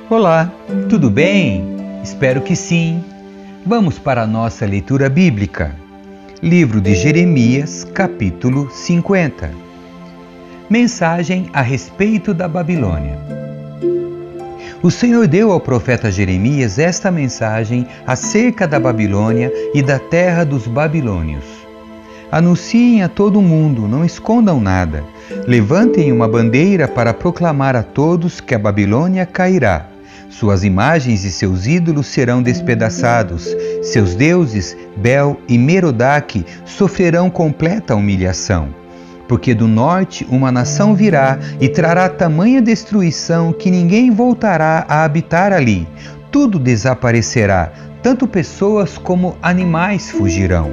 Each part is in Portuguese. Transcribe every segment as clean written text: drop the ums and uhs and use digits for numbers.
Olá, tudo bem? Espero que sim. Vamos para a nossa leitura bíblica. Livro de Jeremias, capítulo 50. Mensagem a respeito da Babilônia. O Senhor deu ao profeta Jeremias esta mensagem acerca da Babilônia e da terra dos babilônios. Anunciem a todo mundo, não escondam nada. Levantem uma bandeira para proclamar a todos que a Babilônia cairá. Suas imagens e seus ídolos serão despedaçados. Seus deuses, Bel e Merodach, sofrerão completa humilhação. Porque do norte uma nação virá e trará tamanha destruição que ninguém voltará a habitar ali. Tudo desaparecerá, tanto pessoas como animais fugirão.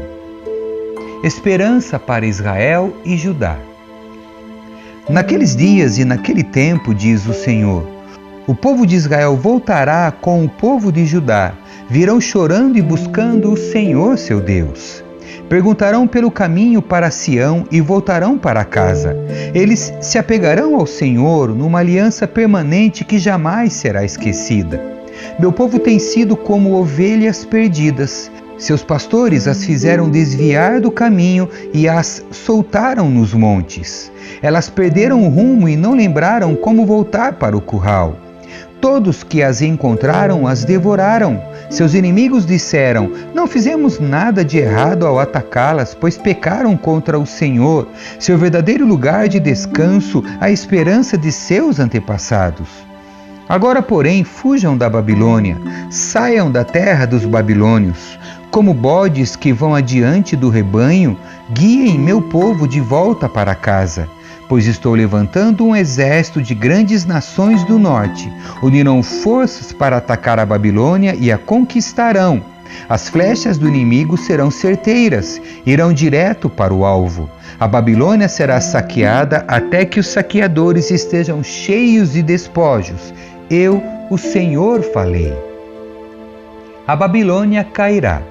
Esperança para Israel e Judá. Naqueles dias e naquele tempo, diz o Senhor, o povo de Israel voltará com o povo de Judá, virão chorando e buscando o Senhor seu Deus. Perguntarão pelo caminho para Sião e voltarão para casa. Eles se apegarão ao Senhor numa aliança permanente que jamais será esquecida. Meu povo tem sido como ovelhas perdidas. Seus pastores as fizeram desviar do caminho e as soltaram nos montes. Elas perderam o rumo e não lembraram como voltar para o curral. Todos que as encontraram as devoraram. Seus inimigos disseram, não fizemos nada de errado ao atacá-las, pois pecaram contra o Senhor, seu verdadeiro lugar de descanso, a esperança de seus antepassados. Agora, porém, fujam da Babilônia, saiam da terra dos babilônios. Como bodes que vão adiante do rebanho, guiem meu povo de volta para casa. Pois estou levantando um exército de grandes nações do norte. Unirão forças para atacar a Babilônia e a conquistarão. As flechas do inimigo serão certeiras, irão direto para o alvo. A Babilônia será saqueada até que os saqueadores estejam cheios de despojos. Eu, o Senhor, falei. A Babilônia cairá.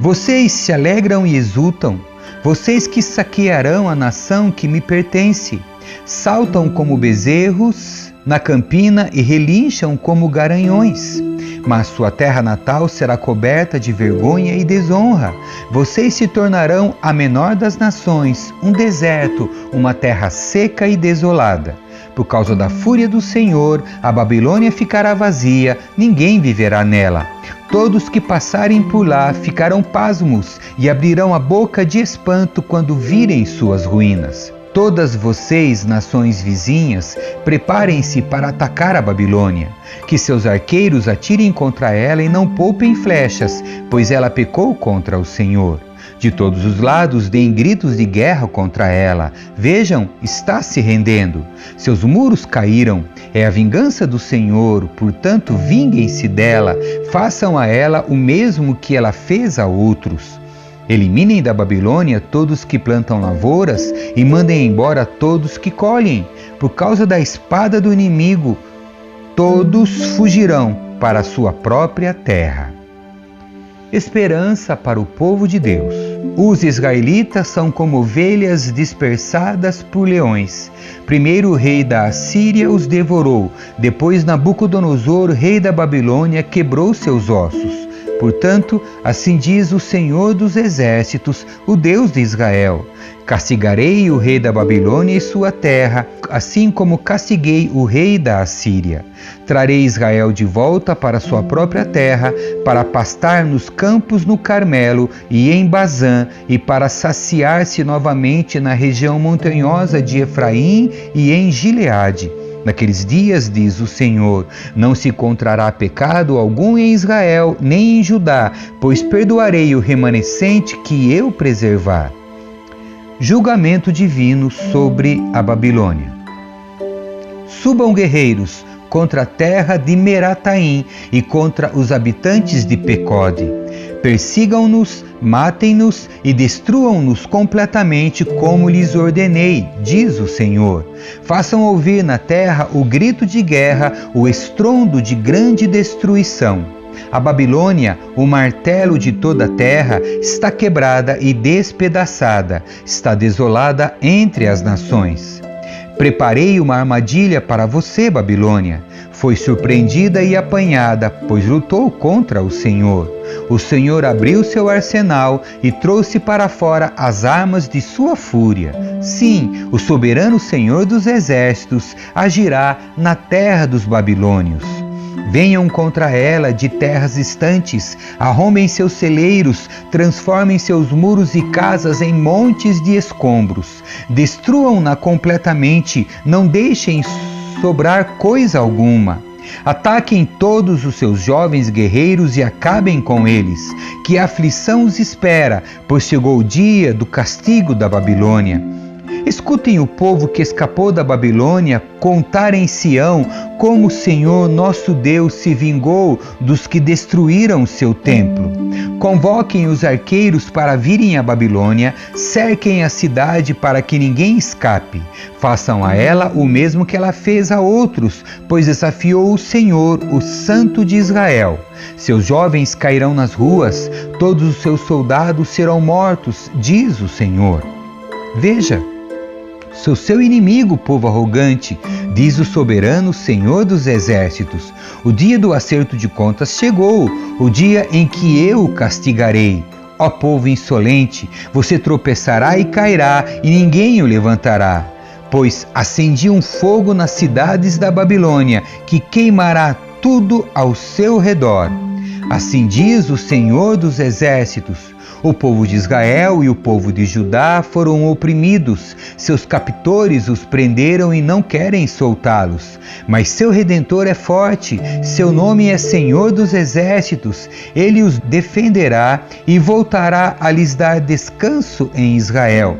Vocês se alegram e exultam. Vocês que saquearão a nação que me pertence, saltam como bezerros na campina e relincham como garanhões. Mas sua terra natal será coberta de vergonha e desonra. Vocês se tornarão a menor das nações, um deserto, uma terra seca e desolada. Por causa da fúria do Senhor, a Babilônia ficará vazia, ninguém viverá nela. Todos que passarem por lá ficarão pasmos e abrirão a boca de espanto quando virem suas ruínas. Todas vocês, nações vizinhas, preparem-se para atacar a Babilônia. Que seus arqueiros atirem contra ela e não poupem flechas, pois ela pecou contra o Senhor. De todos os lados deem gritos de guerra contra ela. Vejam, está se rendendo. Seus muros caíram. É a vingança do Senhor, portanto vinguem-se dela. Façam a ela o mesmo que ela fez a outros. Eliminem da Babilônia todos que plantam lavouras e mandem embora todos que colhem. Por causa da espada do inimigo, todos fugirão para a sua própria terra. Esperança para o povo de Deus. Os israelitas são como ovelhas dispersadas por leões. Primeiro o rei da Assíria os devorou, depois Nabucodonosor, rei da Babilônia, quebrou seus ossos. Portanto, assim diz o Senhor dos Exércitos, o Deus de Israel: castigarei o rei da Babilônia e sua terra, assim como castiguei o rei da Assíria. Trarei Israel de volta para sua própria terra, para pastar nos campos no Carmelo e em Bazã, e para saciar-se novamente na região montanhosa de Efraim e em Gileade. Naqueles dias, diz o Senhor, não se encontrará pecado algum em Israel, nem em Judá, pois perdoarei o remanescente que eu preservar. Julgamento divino sobre a Babilônia. Subam guerreiros contra a terra de Merataim e contra os habitantes de Pecode. Persigam-nos, matem-nos e destruam-nos completamente como lhes ordenei, diz o Senhor. Façam ouvir na terra o grito de guerra, o estrondo de grande destruição. A Babilônia, o martelo de toda a terra, está quebrada e despedaçada, está desolada entre as nações. Preparei uma armadilha para você, Babilônia. Foi surpreendida e apanhada, pois lutou contra o Senhor. O Senhor abriu seu arsenal e trouxe para fora as armas de sua fúria. Sim, o soberano Senhor dos exércitos agirá na terra dos babilônios. Venham contra ela de terras distantes, arromem seus celeiros, transformem seus muros e casas em montes de escombros. Destruam-na completamente, não deixem sobrar coisa alguma. Ataquem todos os seus jovens guerreiros e acabem com eles. Que aflição os espera, pois chegou o dia do castigo da Babilônia. Escutem o povo que escapou da Babilônia contar em Sião como o Senhor nosso Deus se vingou dos que destruíram seu templo. Convoquem os arqueiros para virem à Babilônia, cerquem a cidade para que ninguém escape. Façam a ela o mesmo que ela fez a outros, pois desafiou o Senhor, o Santo de Israel. Seus jovens cairão nas ruas, todos os seus soldados serão mortos, diz o Senhor. Veja, sou seu inimigo, povo arrogante, diz o soberano Senhor dos exércitos. O dia do acerto de contas chegou, o dia em que eu o castigarei. Ó povo insolente, você tropeçará e cairá, e ninguém o levantará. Pois acendi um fogo nas cidades da Babilônia, que queimará tudo ao seu redor. Assim diz o Senhor dos exércitos. O povo de Israel e o povo de Judá foram oprimidos, seus captores os prenderam e não querem soltá-los. Mas seu Redentor é forte, seu nome é Senhor dos exércitos, ele os defenderá e voltará a lhes dar descanso em Israel.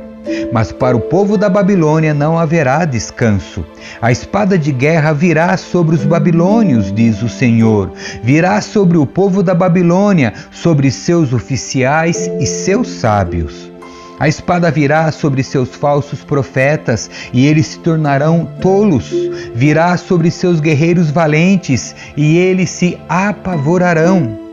Mas para o povo da Babilônia não haverá descanso. A espada de guerra virá sobre os babilônios, diz o Senhor. Virá sobre o povo da Babilônia, sobre seus oficiais e seus sábios. A espada virá sobre seus falsos profetas, e eles se tornarão tolos. Virá sobre seus guerreiros valentes, e eles se apavorarão.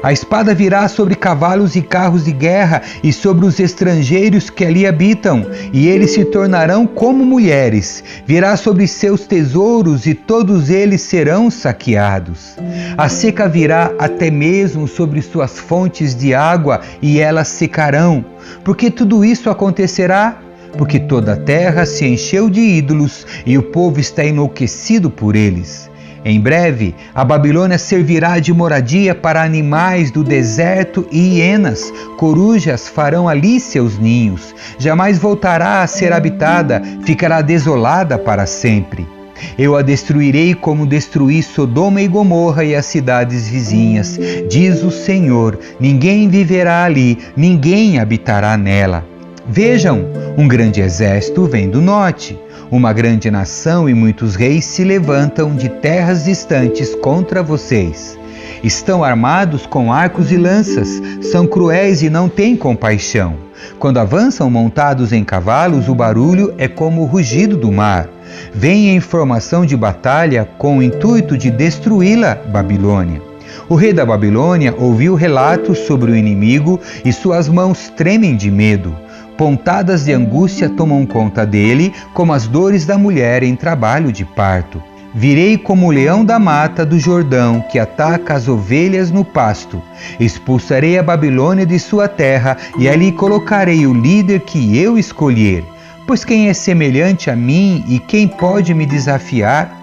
A espada virá sobre cavalos e carros de guerra e sobre os estrangeiros que ali habitam, e eles se tornarão como mulheres. Virá sobre seus tesouros e todos eles serão saqueados. A seca virá até mesmo sobre suas fontes de água e elas secarão. Por que tudo isso acontecerá? Porque toda a terra se encheu de ídolos e o povo está enlouquecido por eles. Em breve, a Babilônia servirá de moradia para animais do deserto e hienas. Corujas farão ali seus ninhos. Jamais voltará a ser habitada, ficará desolada para sempre. Eu a destruirei como destruí Sodoma e Gomorra e as cidades vizinhas, diz o Senhor. Ninguém viverá ali, ninguém habitará nela. Vejam, um grande exército vem do norte. Uma grande nação e muitos reis se levantam de terras distantes contra vocês. Estão armados com arcos e lanças, são cruéis e não têm compaixão. Quando avançam montados em cavalos, o barulho é como o rugido do mar. Vem em formação de batalha com o intuito de destruí-la, Babilônia. O rei da Babilônia ouviu relatos sobre o inimigo e suas mãos tremem de medo. Pontadas de angústia tomam conta dele, como as dores da mulher em trabalho de parto. Virei como o leão da mata do Jordão, que ataca as ovelhas no pasto. Expulsarei a Babilônia de sua terra, e ali colocarei o líder que eu escolher. Pois quem é semelhante a mim e quem pode me desafiar?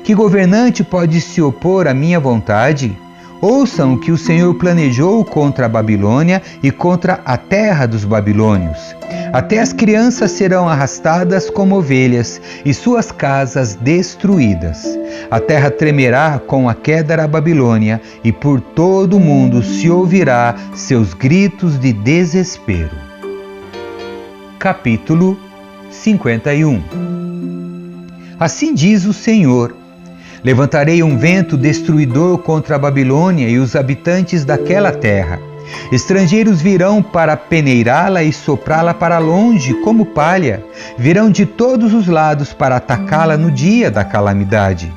Que governante pode se opor à minha vontade? Ouçam o que o Senhor planejou contra a Babilônia e contra a terra dos babilônios. Até as crianças serão arrastadas como ovelhas e suas casas destruídas. A terra tremerá com a queda da Babilônia e por todo o mundo se ouvirá seus gritos de desespero. Capítulo 51. Assim diz o Senhor: levantarei um vento destruidor contra a Babilônia e os habitantes daquela terra. Estrangeiros virão para peneirá-la e soprá-la para longe como palha. Virão de todos os lados para atacá-la no dia da calamidade.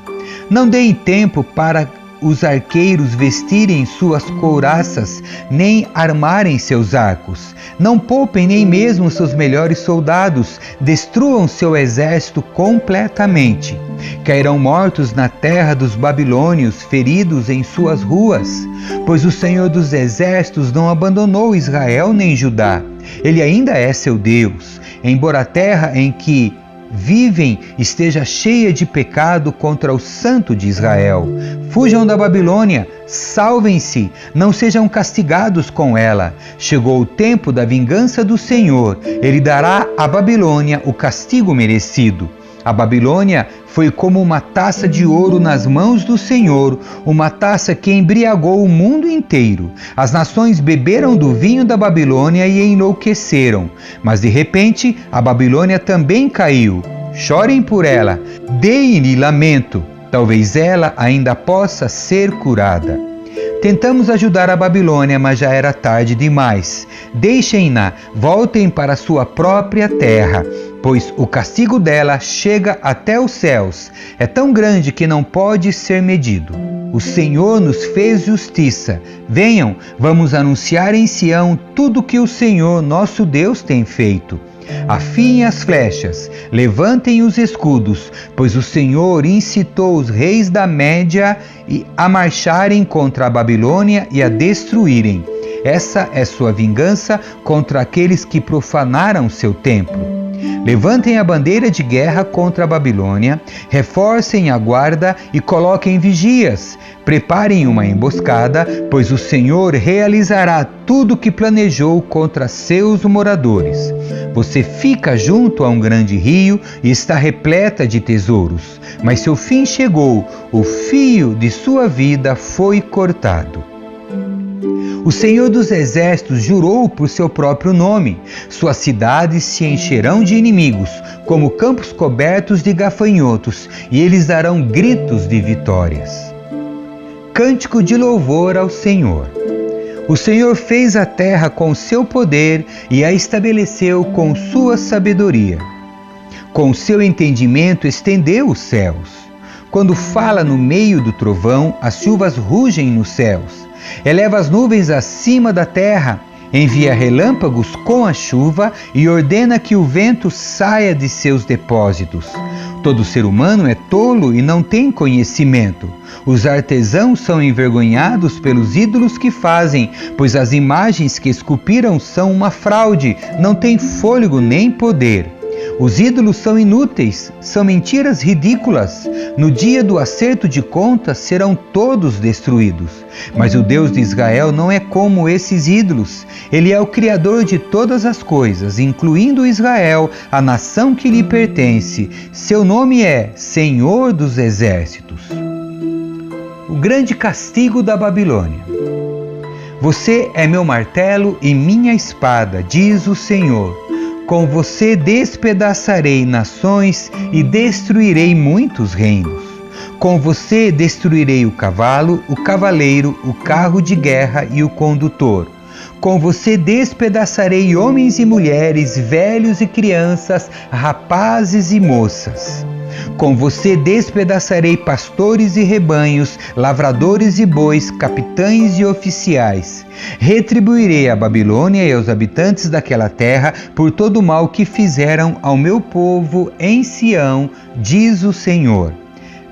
Não deem tempo para os arqueiros vestirem suas couraças, nem armarem seus arcos. Não poupem nem mesmo seus melhores soldados, destruam seu exército completamente. Cairão mortos na terra dos babilônios, feridos em suas ruas. Pois o Senhor dos exércitos não abandonou Israel nem Judá. Ele ainda é seu Deus, embora a terra em que vivem esteja cheia de pecado contra o Santo de Israel. Fujam da Babilônia, salvem-se, não sejam castigados com ela. Chegou o tempo da vingança do Senhor, ele dará à Babilônia o castigo merecido. A Babilônia foi como uma taça de ouro nas mãos do Senhor, uma taça que embriagou o mundo inteiro. As nações beberam do vinho da Babilônia e enlouqueceram. Mas de repente, a Babilônia também caiu. Chorem por ela, deem-lhe lamento. Talvez ela ainda possa ser curada. Tentamos ajudar a Babilônia, mas já era tarde demais. Deixem-na, voltem para sua própria terra, pois o castigo dela chega até os céus. É tão grande que não pode ser medido. O Senhor nos fez justiça. Venham, vamos anunciar em Sião tudo que o Senhor, nosso Deus, tem feito. Afiem as flechas, levantem os escudos, pois o Senhor incitou os reis da Média a marcharem contra a Babilônia e a destruírem. Essa é sua vingança contra aqueles que profanaram seu templo. Levantem a bandeira de guerra contra a Babilônia, reforcem a guarda e coloquem vigias. Preparem uma emboscada, pois o Senhor realizará tudo o que planejou contra seus moradores. Você fica junto a um grande rio e está repleta de tesouros, mas seu fim chegou, o fio de sua vida foi cortado. O Senhor dos Exércitos jurou por seu próprio nome: suas cidades se encherão de inimigos, como campos cobertos de gafanhotos, e eles darão gritos de vitórias. Cântico de louvor ao Senhor. O Senhor fez a terra com seu poder e a estabeleceu com sua sabedoria. Com seu entendimento estendeu os céus. Quando fala no meio do trovão, as chuvas rugem nos céus. Eleva as nuvens acima da terra, envia relâmpagos com a chuva e ordena que o vento saia de seus depósitos. Todo ser humano é tolo e não tem conhecimento. Os artesãos são envergonhados pelos ídolos que fazem, pois as imagens que esculpiram são uma fraude, não têm fôlego nem poder. Os ídolos são inúteis, são mentiras ridículas. No dia do acerto de contas serão todos destruídos. Mas o Deus de Israel não é como esses ídolos. Ele é o Criador de todas as coisas, incluindo Israel, a nação que lhe pertence. Seu nome é Senhor dos Exércitos. O grande castigo da Babilônia. Você é meu martelo e minha espada, diz o Senhor. Com você despedaçarei nações e destruirei muitos reinos. Com você destruirei o cavalo, o cavaleiro, o carro de guerra e o condutor. Com você despedaçarei homens e mulheres, velhos e crianças, rapazes e moças. Com você despedaçarei pastores e rebanhos, lavradores e bois, capitães e oficiais. Retribuirei a Babilônia e aos habitantes daquela terra por todo o mal que fizeram ao meu povo em Sião, diz o Senhor.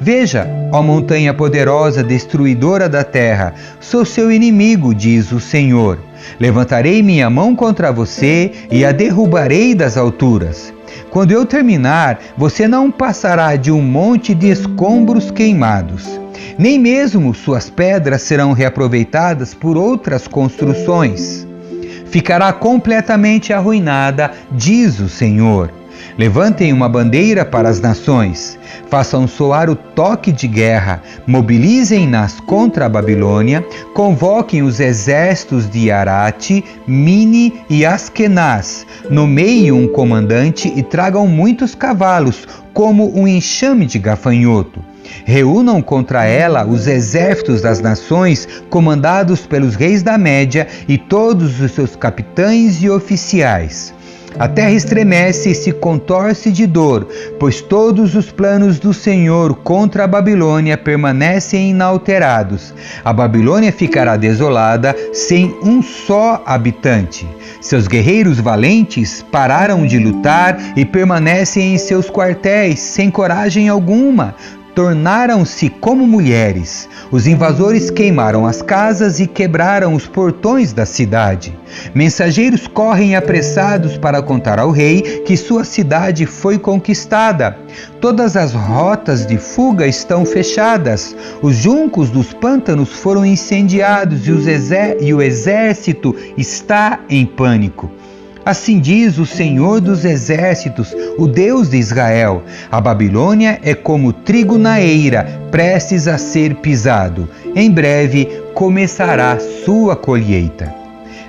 Veja, ó montanha poderosa, destruidora da terra, sou seu inimigo, diz o Senhor. Levantarei minha mão contra você e a derrubarei das alturas. Quando eu terminar, você não passará de um monte de escombros queimados. Nem mesmo suas pedras serão reaproveitadas por outras construções. Ficará completamente arruinada, diz o Senhor. Levantem uma bandeira para as nações, façam soar o toque de guerra, mobilizem-nas contra a Babilônia, convoquem os exércitos de Arate, Mini e Askenaz, nomeiem um comandante e tragam muitos cavalos, como um enxame de gafanhoto. Reúnam contra ela os exércitos das nações, comandados pelos reis da Média e todos os seus capitães e oficiais. A terra estremece e se contorce de dor, pois todos os planos do Senhor contra a Babilônia permanecem inalterados. A Babilônia ficará desolada, sem um só habitante. Seus guerreiros valentes pararam de lutar e permanecem em seus quartéis, sem coragem alguma. Tornaram-se como mulheres. Os invasores queimaram as casas e quebraram os portões da cidade. Mensageiros correm apressados para contar ao rei que sua cidade foi conquistada. Todas as rotas de fuga estão fechadas. Os juncos dos pântanos foram incendiados e o exército está em pânico. Assim diz o Senhor dos Exércitos, o Deus de Israel: a Babilônia é como trigo na eira, prestes a ser pisado. Em breve começará sua colheita.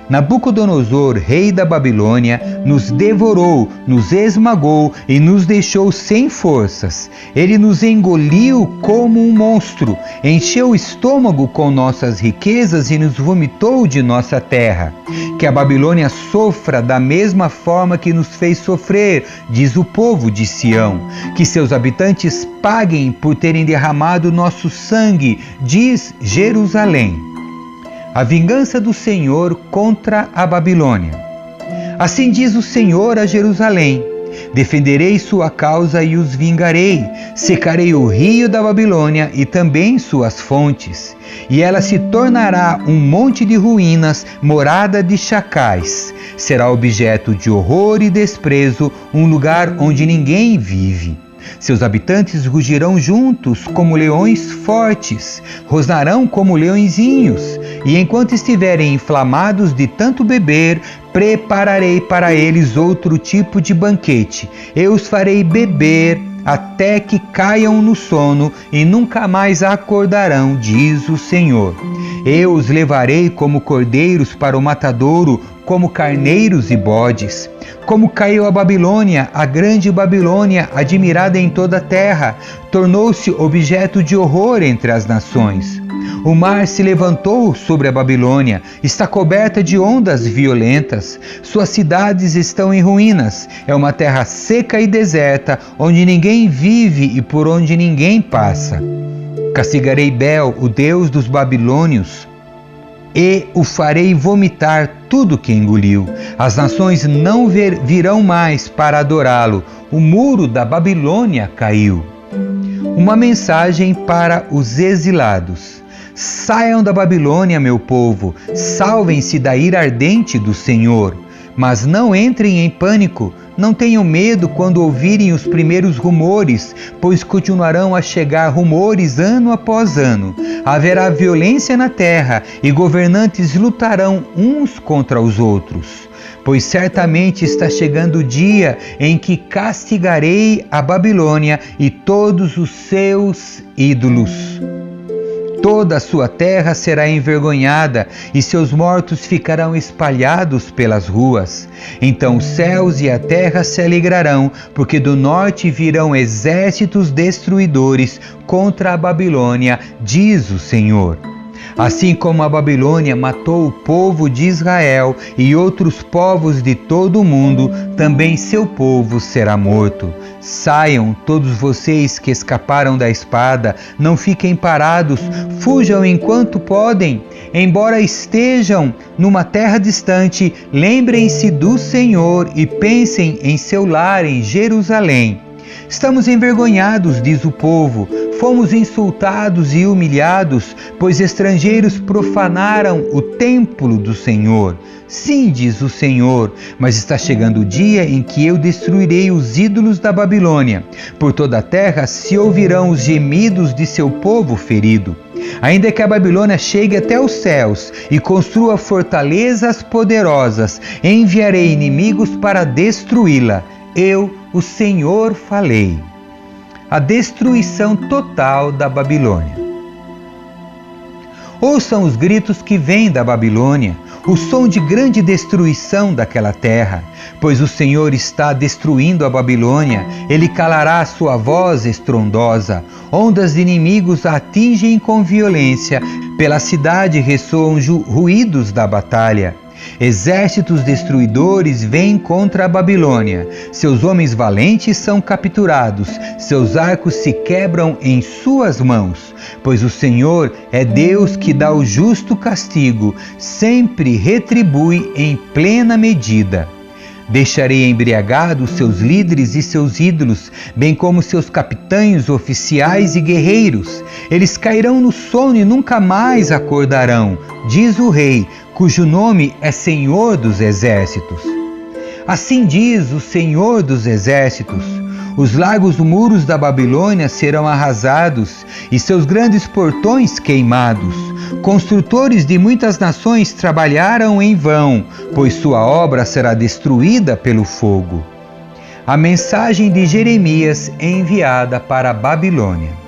Nabucodonosor, rei da Babilônia, nos devorou, nos esmagou e nos deixou sem forças. Ele nos engoliu como um monstro, encheu o estômago com nossas riquezas e nos vomitou de nossa terra. Que a Babilônia sofra da mesma forma que nos fez sofrer, diz o povo de Sião. Que seus habitantes paguem por terem derramado nosso sangue, diz Jerusalém. A vingança do Senhor contra a Babilônia. Assim diz o Senhor a Jerusalém: defenderei sua causa e os vingarei, secarei o rio da Babilônia e também suas fontes, e ela se tornará um monte de ruínas, morada de chacais. Será objeto de horror e desprezo, um lugar onde ninguém vive. Seus habitantes rugirão juntos como leões fortes, rosnarão como leõezinhos, e enquanto estiverem inflamados de tanto beber, prepararei para eles outro tipo de banquete. Eu os farei beber até que caiam no sono e nunca mais acordarão, diz o Senhor. Eu os levarei como cordeiros para o matadouro, como carneiros e bodes. Como caiu a Babilônia, a grande Babilônia, admirada em toda a terra, tornou-se objeto de horror entre as nações. O mar se levantou sobre a Babilônia, está coberta de ondas violentas. Suas cidades estão em ruínas. É uma terra seca e deserta, onde ninguém vive e por onde ninguém passa. Castigarei Bel, o deus dos babilônios, e o farei vomitar tudo que engoliu. As nações não virão mais para adorá-lo. O muro da Babilônia caiu. Uma mensagem para os exilados. Saiam da Babilônia, meu povo, salvem-se da ira ardente do Senhor. Mas não entrem em pânico, não tenham medo quando ouvirem os primeiros rumores, pois continuarão a chegar rumores ano após ano. Haverá violência na terra e governantes lutarão uns contra os outros. Pois certamente está chegando o dia em que castigarei a Babilônia e todos os seus ídolos. Toda a sua terra será envergonhada e seus mortos ficarão espalhados pelas ruas. Então os céus e a terra se alegrarão, porque do norte virão exércitos destruidores contra a Babilônia, diz o Senhor. Assim como a Babilônia matou o povo de Israel e outros povos de todo o mundo, também seu povo será morto. Saiam, todos vocês que escaparam da espada, não fiquem parados, fujam enquanto podem. Embora estejam numa terra distante, lembrem-se do Senhor e pensem em seu lar em Jerusalém. Estamos envergonhados, diz o povo, fomos insultados e humilhados, pois estrangeiros profanaram o templo do Senhor. Sim, diz o Senhor, mas está chegando o dia em que eu destruirei os ídolos da Babilônia. Por toda a terra se ouvirão os gemidos de seu povo ferido. Ainda que a Babilônia chegue até os céus e construa fortalezas poderosas, enviarei inimigos para destruí-la. Eu, o Senhor, falei. A destruição total da Babilônia. Ouçam os gritos que vêm da Babilônia, o som de grande destruição daquela terra, pois o Senhor está destruindo a Babilônia, ele calará sua voz estrondosa, ondas de inimigos a atingem com violência, pela cidade ressoam ruídos da batalha. Exércitos destruidores vêm contra a Babilônia. Seus homens valentes são capturados, seus arcos se quebram em suas mãos. Pois o Senhor é Deus que dá o justo castigo, sempre retribui em plena medida. Deixarei embriagados seus líderes e seus ídolos, bem como seus capitães, oficiais e guerreiros. Eles cairão no sono e nunca mais acordarão, diz o rei, cujo nome é Senhor dos Exércitos. Assim diz o Senhor dos Exércitos: os largos muros da Babilônia serão arrasados e seus grandes portões queimados. Construtores de muitas nações trabalharam em vão, pois sua obra será destruída pelo fogo. A mensagem de Jeremias enviada para a Babilônia.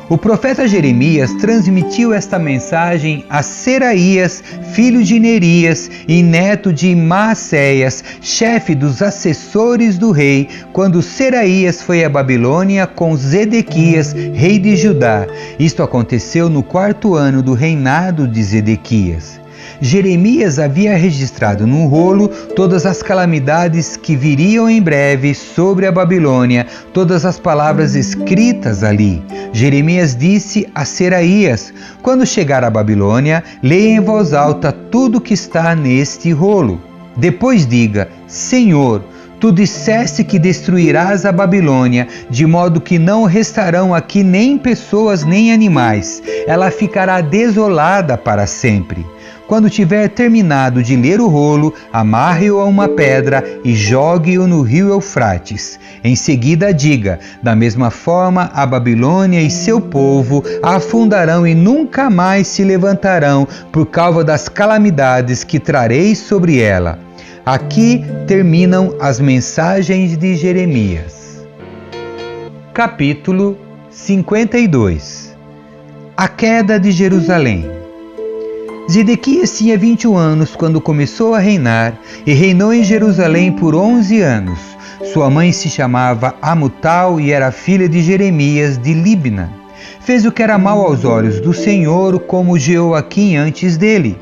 O profeta Jeremias transmitiu esta mensagem a Seraías, filho de Nerias e neto de Maacéias, chefe dos assessores do rei, quando Seraías foi à Babilônia com Zedequias, rei de Judá. Isto aconteceu no 4º ano do reinado de Zedequias. Jeremias havia registrado num rolo todas as calamidades que viriam em breve sobre a Babilônia, todas as palavras escritas ali. Jeremias disse a Seraías: quando chegar à Babilônia, leia em voz alta tudo que está neste rolo. Depois diga: Senhor, tu disseste que destruirás a Babilônia, de modo que não restarão aqui nem pessoas nem animais. Ela ficará desolada para sempre. Quando tiver terminado de ler o rolo, amarre-o a uma pedra e jogue-o no rio Eufrates. Em seguida diga: da mesma forma, a Babilônia e seu povo afundarão e nunca mais se levantarão por causa das calamidades que trarei sobre ela. Aqui terminam as mensagens de Jeremias. Capítulo 52. A queda de Jerusalém. Zedequias tinha 21 anos quando começou a reinar e reinou em Jerusalém por 11 anos. Sua mãe se chamava Amutal e era filha de Jeremias de Libna. Fez o que era mal aos olhos do Senhor, como Jeoaquim antes dele.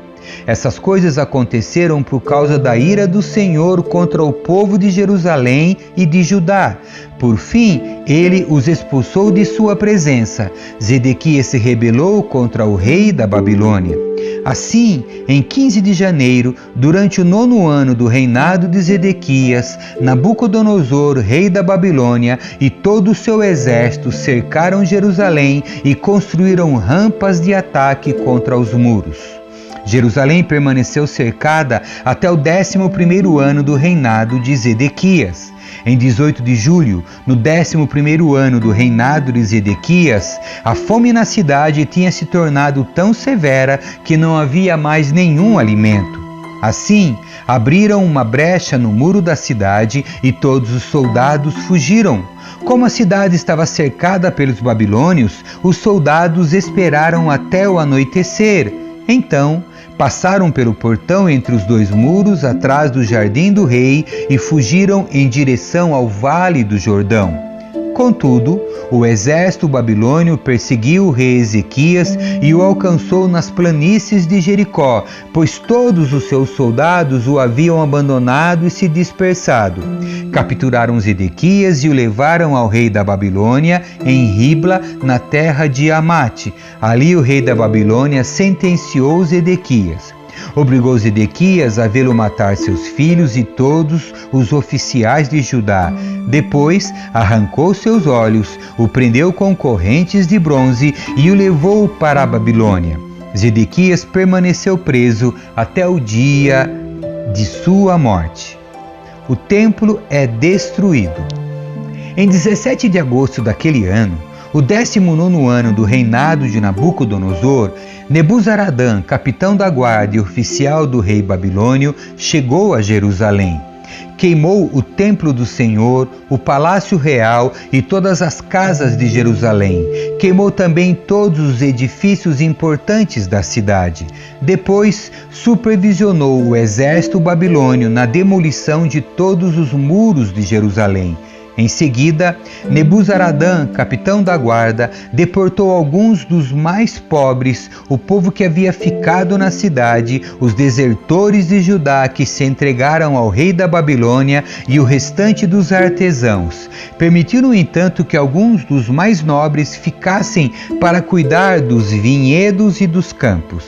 Essas coisas aconteceram por causa da ira do Senhor contra o povo de Jerusalém e de Judá. Por fim, ele os expulsou de sua presença. Zedequias se rebelou contra o rei da Babilônia. Assim, em 15 de janeiro, durante o 9º ano do reinado de Zedequias, Nabucodonosor, rei da Babilônia, e todo o seu exército cercaram Jerusalém e construíram rampas de ataque contra os muros. Jerusalém permaneceu cercada até o 11º ano do reinado de Zedequias. Em 18 de julho, no 11º ano do reinado de Zedequias, a fome na cidade tinha se tornado tão severa que não havia mais nenhum alimento. Assim, abriram uma brecha no muro da cidade e todos os soldados fugiram. Como a cidade estava cercada pelos babilônios, os soldados esperaram até o anoitecer. Então, passaram pelo portão entre os dois muros, atrás do jardim do rei, e fugiram em direção ao vale do Jordão. Contudo, o exército babilônio perseguiu o rei Ezequias e o alcançou nas planícies de Jericó, pois todos os seus soldados o haviam abandonado e se dispersado. Capturaram Zedequias e o levaram ao rei da Babilônia em Ribla, na terra de Amate. Ali o rei da Babilônia sentenciou Zedequias. Obrigou Zedequias a vê-lo matar seus filhos e todos os oficiais de Judá. Depois arrancou seus olhos, o prendeu com correntes de bronze e o levou para a Babilônia. Zedequias permaneceu preso até o dia de sua morte. O templo é destruído. Em 17 de agosto daquele ano, o 19º ano do reinado de Nabucodonosor, Nebuzaradã, capitão da guarda e oficial do rei babilônio, chegou a Jerusalém. Queimou o templo do Senhor, o palácio real e todas as casas de Jerusalém. Queimou também todos os edifícios importantes da cidade. Depois, supervisionou o exército babilônio na demolição de todos os muros de Jerusalém. Em seguida, Nebuzaradã, capitão da guarda, deportou alguns dos mais pobres, o povo que havia ficado na cidade, os desertores de Judá que se entregaram ao rei da Babilônia e o restante dos artesãos. Permitiu, no entanto, que alguns dos mais nobres ficassem para cuidar dos vinhedos e dos campos.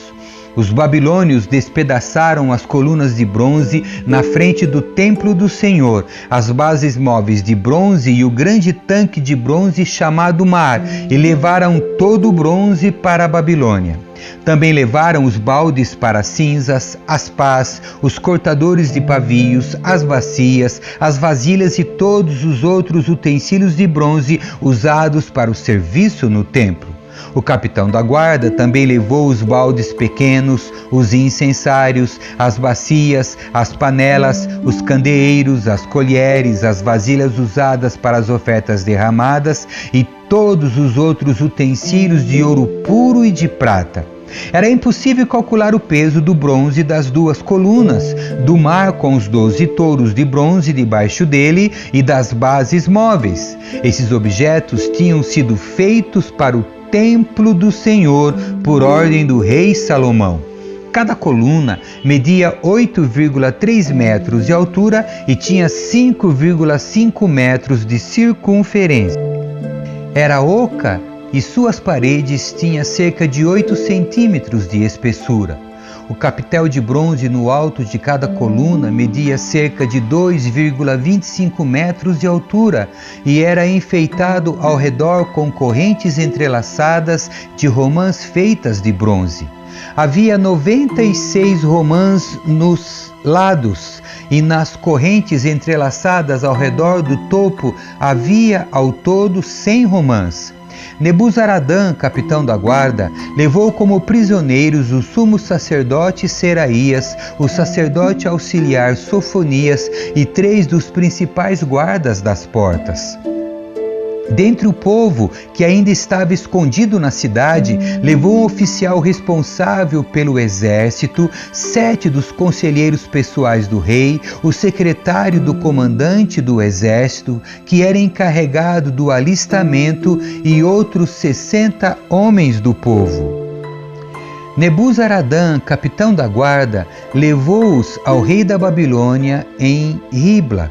Os babilônios despedaçaram as colunas de bronze na frente do templo do Senhor, as bases móveis de bronze e o grande tanque de bronze chamado Mar, e levaram todo o bronze para a Babilônia. Também levaram os baldes para cinzas, as pás, os cortadores de pavios, as bacias, as vasilhas e todos os outros utensílios de bronze usados para o serviço no templo. O capitão da guarda também levou os baldes pequenos, os incensários, as bacias, as panelas, os candeeiros, as colheres, as vasilhas usadas para as ofertas derramadas e todos os outros utensílios de ouro puro e de prata. Era impossível calcular o peso do bronze das duas colunas, do mar com os 12 touros de bronze debaixo dele e das bases móveis. Esses objetos tinham sido feitos para o templo do Senhor por ordem do rei Salomão. Cada coluna media 8,3 metros de altura e tinha 5,5 metros de circunferência. Era oca e suas paredes tinham cerca de 8 centímetros de espessura. O capitel de bronze no alto de cada coluna media cerca de 2,25 metros de altura e era enfeitado ao redor com correntes entrelaçadas de romãs feitas de bronze. Havia 96 romãs nos lados e nas correntes entrelaçadas ao redor do topo havia ao todo 100 romãs. Nebuzaradã, capitão da guarda, levou como prisioneiros o sumo sacerdote Seraías, o sacerdote auxiliar Sofonias e 3 dos principais guardas das portas. Dentre o povo que ainda estava escondido na cidade, levou um oficial responsável pelo exército, 7 dos conselheiros pessoais do rei, o secretário do comandante do exército, que era encarregado do alistamento, e outros 60 homens do povo. Nebuzaradã, capitão da guarda, levou-os ao rei da Babilônia em Ribla.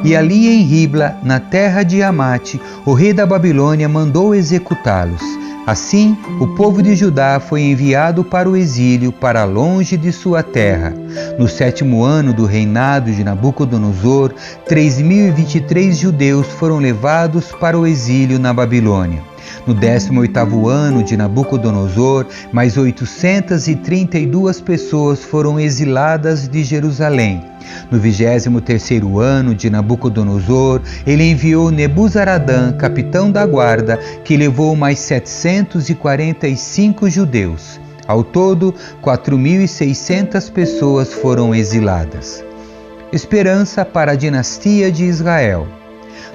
E ali em Ribla, na terra de Amate, o rei da Babilônia mandou executá-los. Assim, o povo de Judá foi enviado para o exílio, para longe de sua terra. No 7º ano do reinado de Nabucodonosor, 3.023 judeus foram levados para o exílio na Babilônia. No 18º ano de Nabucodonosor, mais 832 pessoas foram exiladas de Jerusalém. No 23º ano de Nabucodonosor, ele enviou Nebuzaradã, capitão da guarda, que levou mais 745 judeus. Ao todo, 4.600 pessoas foram exiladas. Esperança para a dinastia de Israel.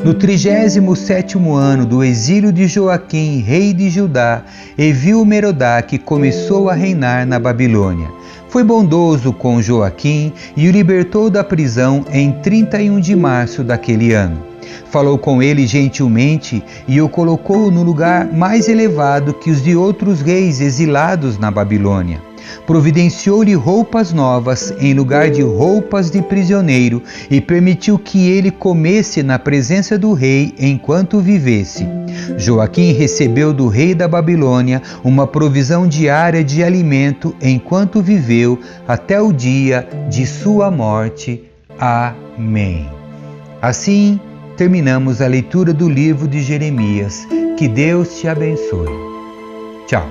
No 37º ano do exílio de Joaquim, rei de Judá, Evil-Merodach começou a reinar na Babilônia. Foi bondoso com Joaquim e o libertou da prisão em 31 de março daquele ano. Falou com ele gentilmente e o colocou no lugar mais elevado que os de outros reis exilados na Babilônia. Providenciou-lhe roupas novas em lugar de roupas de prisioneiro e permitiu que ele comesse na presença do rei enquanto vivesse. Joaquim recebeu do rei da Babilônia uma provisão diária de alimento enquanto viveu até o dia de sua morte. Amém. Assim, terminamos a leitura do livro de Jeremias. Que Deus te abençoe. Tchau.